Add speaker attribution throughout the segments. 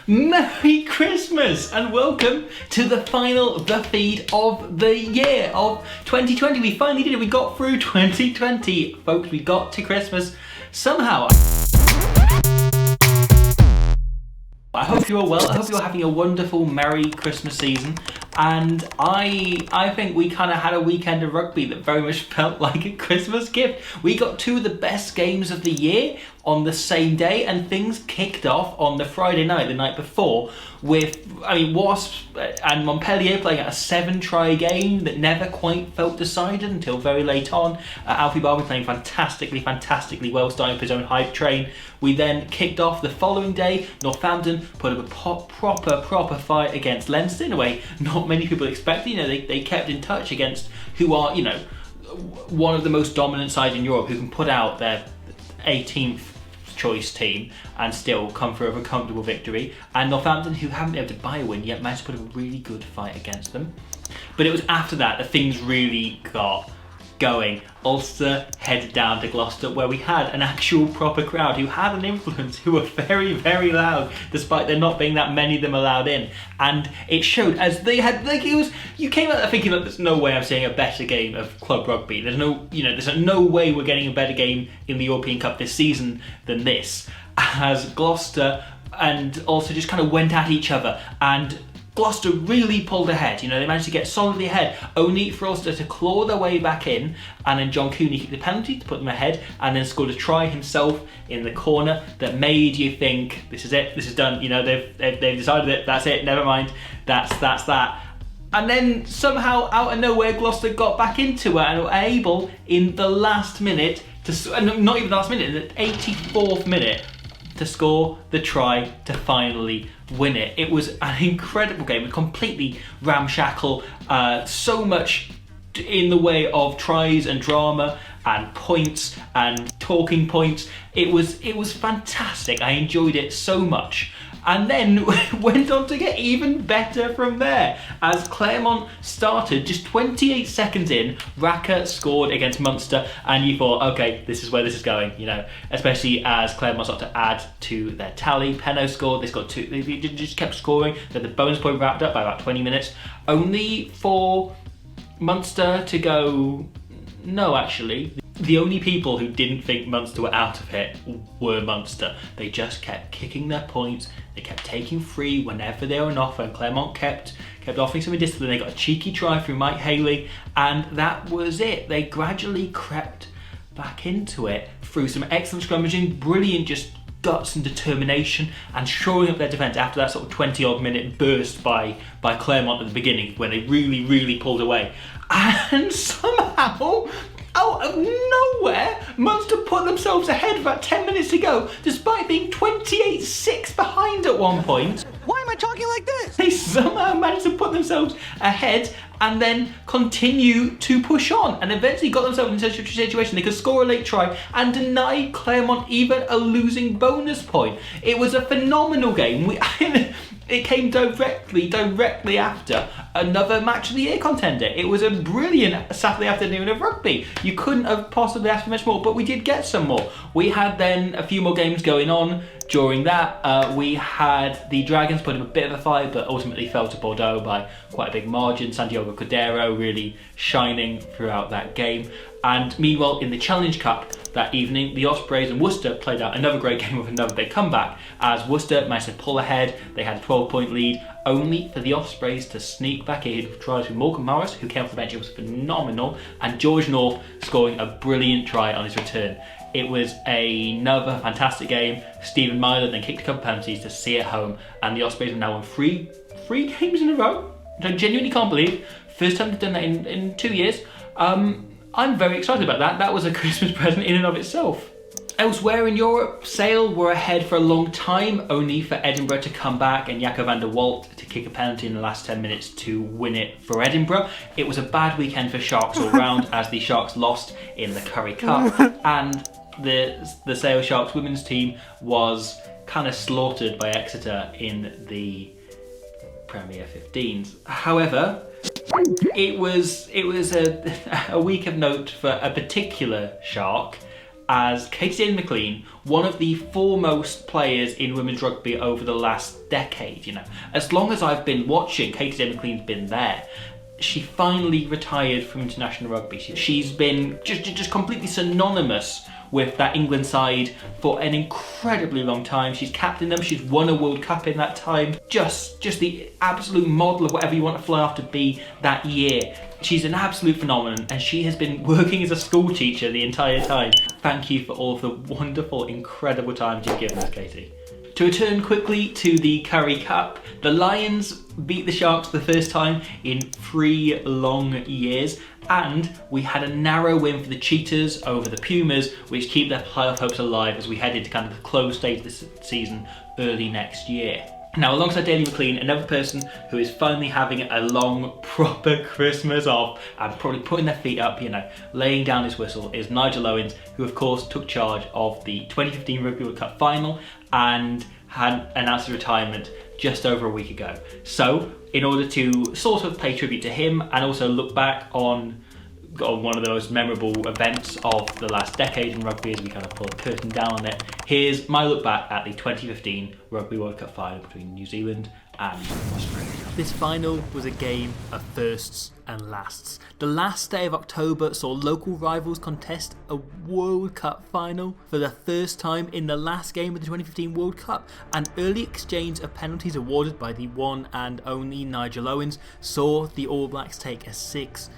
Speaker 1: Merry Christmas and welcome to the final The Feed of the year of 2020. We finally did it. We got through 2020. Folks, we got to Christmas somehow. I hope you're well. I hope you're having a wonderful, merry Christmas season. And I think we kind of had a weekend of rugby that very much felt like a Christmas gift. We got two of the best games of the year on the same day, and things kicked off on the Friday night, the night before, with, Wasps and Montpellier playing a 7-try game that never quite felt decided until very late on. Alfie Barber playing fantastically well, starting up his own hype train. We then kicked off the following day. Northampton put up a proper fight against Leinster in a way not many people expected. They kept in touch against who are, one of the most dominant sides in Europe, who can put out their 18th choice team and still come through with a comfortable victory. And Northampton, who haven't been able to buy a win yet, managed to put up a really good fight against them. But it was after that that things really got going. Ulster headed down to Gloucester, where we had an actual proper crowd who had an influence, who were very, very loud, despite there not being that many of them allowed in. And it showed, as they had, you came out there thinking that there's no way I'm seeing a better game of club rugby. There's no way we're getting a better game in the European Cup this season than this. As Gloucester and Ulster just kind of went at each other, and Gloucester really pulled ahead. They managed to get solidly ahead, only for Ulster to claw their way back in, and then John Cooney kicked the penalty to put them ahead, and then scored a try himself in the corner that made you think, this is it, this is done. They've decided it, that's it, never mind, that's that. And then somehow, out of nowhere, Gloucester got back into it and were able, in the last minute, not even the last minute, in the 84th minute, to score the try to finally win it. It was an incredible game, completely ramshackle, so much in the way of tries and drama and points and talking points. It was fantastic. I enjoyed it so much. And then went on to get even better from there. As Claremont started, just 28 seconds in, Raka scored against Munster, and you thought, okay, this is where this is going, especially as Claremont started to add to their tally. Penno scored, they scored 2, they just kept scoring. Then the bonus point wrapped up by about 20 minutes, only for Munster to go, no, actually. The only people who didn't think Munster were out of it were Munster. They just kept kicking their points. They kept taking free whenever they were on offer, and Claremont kept offering some discipline. They got a cheeky try through Mike Haley, and that was it. They gradually crept back into it through some excellent scrummaging, brilliant just guts and determination, and shoring up their defence after that sort of 20-odd minute burst by Claremont at the beginning, when they really pulled away. And somehow, out of nowhere, Munster put themselves ahead with about 10 minutes to go, despite being 28-6 behind at one point.
Speaker 2: Why am I talking like this?
Speaker 1: They somehow managed to put themselves ahead and then continue to push on, and eventually got themselves into such a situation they could score a late try and deny Claremont even a losing bonus point. It was a phenomenal game. It came directly after another Match of the Year contender. It was a brilliant Saturday afternoon of rugby. You couldn't have possibly asked for much more, but we did get some more. We had then a few more games going on during that. We had the Dragons put up a bit of a fight, but ultimately fell to Bordeaux by quite a big margin. Santiago Cordero really shining throughout that game. And meanwhile, in the Challenge Cup that evening, the Ospreys and Worcester played out another great game with another big comeback, as Worcester managed to pull ahead. They had a 12-point lead, only for the Ospreys to sneak back in with tries from Morgan Morris, who came off the bench. It was phenomenal, and George North scoring a brilliant try on his return. It was another fantastic game. Stephen Myler then kicked a couple of penalties to see it home, and the Ospreys have now won three games in a row, which I genuinely can't believe. First time they've done that in 2 years. I'm very excited about that. That was a Christmas present in and of itself. Elsewhere in Europe, Sale were ahead for a long time, only for Edinburgh to come back and Jaco van der Walt to kick a penalty in the last 10 minutes to win it for Edinburgh. It was a bad weekend for Sharks all round, as the Sharks lost in the Currie Cup, and the Sale Sharks women's team was kind of slaughtered by Exeter in the Premier 15s. However, it was a week of note for a particular Shark, as Katy Daley-Mclean, one of the foremost players in women's rugby over the last decade. You know, as long as I've been watching, Katy Daley-Mclean's been there. She finally retired from international rugby. She's been just completely synonymous with that England side for an incredibly long time. She's captained them, she's won a World Cup in that time. Just the absolute model of whatever you want to fly off to be that year. She's an absolute phenomenon, and she has been working as a school teacher the entire time. Thank you for all of the wonderful, incredible times you've given us, Katy. To return quickly to the Currie Cup, the Lions beat the Sharks for the first time in 3 long years, and we had a narrow win for the Cheetahs over the Pumas, which keep their playoff hopes alive as we head into kind of the close stage of this season early next year. Now, alongside Daley-Mclean, another person who is finally having a long, proper Christmas off and probably putting their feet up, you know, laying down his whistle, is Nigel Owens, who of course took charge of the 2015 Rugby World Cup final and had announced his retirement just over a week ago. So, in order to sort of pay tribute to him and also look back on one of the most memorable events of the last decade in rugby as we kind of pull the curtain down on it, here's my look back at the 2015 Rugby World Cup final between New Zealand and Australia. This final was a game of firsts and lasts. The last day of October saw local rivals contest a World Cup final for the first time in the last game of the 2015 World Cup. An early exchange of penalties awarded by the one and only Nigel Owens saw the All Blacks take a 6-3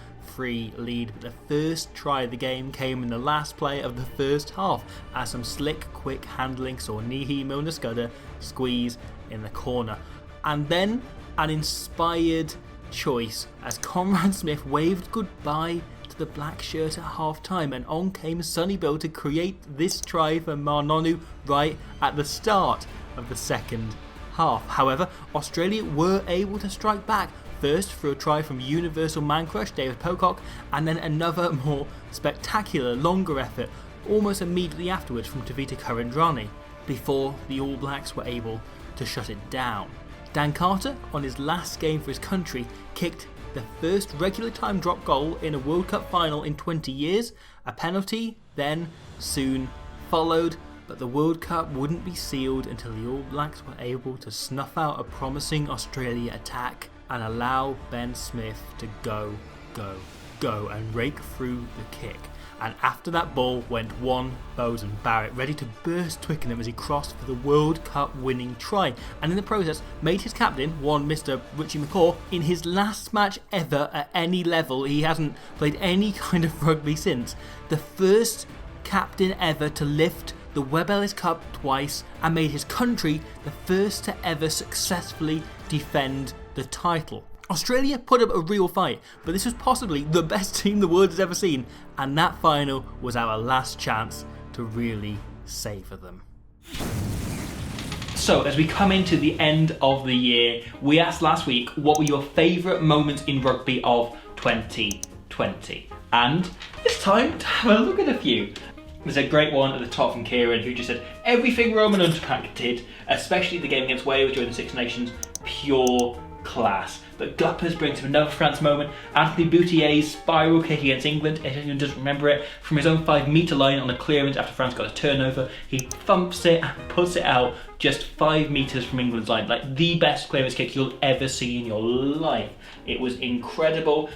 Speaker 1: lead, but the first try of the game came in the last play of the first half as some slick, quick handling saw Nihi Milner-Skudder squeeze in the corner. And then an inspired choice as Conrad Smith waved goodbye to the black shirt at half time, and on came Sonny Bill to create this try for Marnonu right at the start of the second half. However, Australia were able to strike back, first through a try from Universal Man Crush David Pocock, and then another more spectacular, longer effort almost immediately afterwards from Tavita Karendrani, before the All Blacks were able to shut it down. Dan Carter, on his last game for his country, kicked the first regular time drop goal in a World Cup final in 20 years. A penalty then soon followed, but the World Cup wouldn't be sealed until the All Blacks were able to snuff out a promising Australia attack and allow Ben Smith to go and rake through the kick. And after that ball went one Bosun Barrett, ready to burst Twickenham as he crossed for the World Cup winning try, and in the process made his captain, one Mr. Richie McCaw, in his last match ever at any level. He hasn't played any kind of rugby since. The first captain ever to lift the Webb Ellis Cup twice, and made his country the first to ever successfully defend the title. Australia put up a real fight, but this was possibly the best team the world has ever seen, and that final was our last chance to really savour them. So, as we come into the end of the year, we asked last week what were your favourite moments in rugby of 2020, and it's time to have a look at a few. There's a great one at the top from Kieran, who just said, everything Roman Unterpack did, especially the game against Wales during the Six Nations, pure class. But Guppers brings him another France moment. Anthony Boutier's spiral kick against England, if anyone doesn't remember it, from his own 5-metre line on a clearance after France got a turnover. He thumps it and puts it out just 5 metres from England's line. Like the best clearance kick you'll ever see in your life. It was incredible.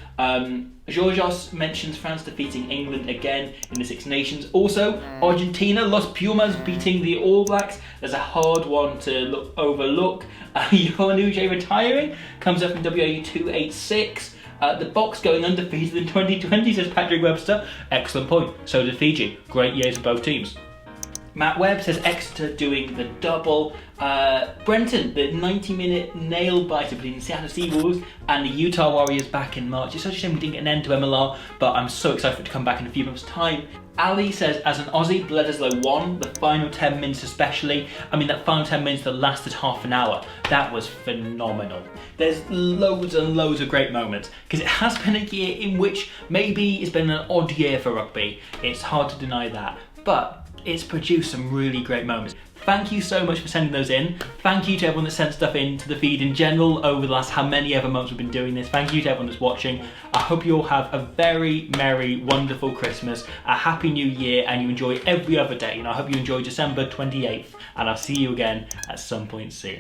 Speaker 1: Georgios mentions France defeating England again in the Six Nations. Also, Argentina, Los Pumas beating the All Blacks. There's a hard one to overlook. Johan Uche retiring comes up from WAU 286. The Box going undefeated in 2020, says Patrick Webster. Excellent point. So did Fiji. Great years for both teams. Matt Webb says Exeter doing the double. Brenton, the 90-minute nail biter between the Seattle Seawolves and the Utah Warriors back in March. It's such a shame we didn't get an end to MLR, but I'm so excited for it to come back in a few months' time. Ali says, as an Aussie, Bledisloe won, the final 10 minutes especially. I mean, that final 10 minutes that lasted half an hour, that was phenomenal. There's loads and loads of great moments, because it has been a year in which maybe it's been an odd year for rugby. It's hard to deny that, but it's produced some really great moments. thank you so much for sending those in. Thank you to everyone that sent stuff in to the feed in general over the last how many ever months we've been doing this. Thank you to everyone that's watching. I hope you all have a very merry, wonderful Christmas, a happy new year, and you enjoy every other day. And I hope you enjoy December 28th, and I'll see you again at some point soon.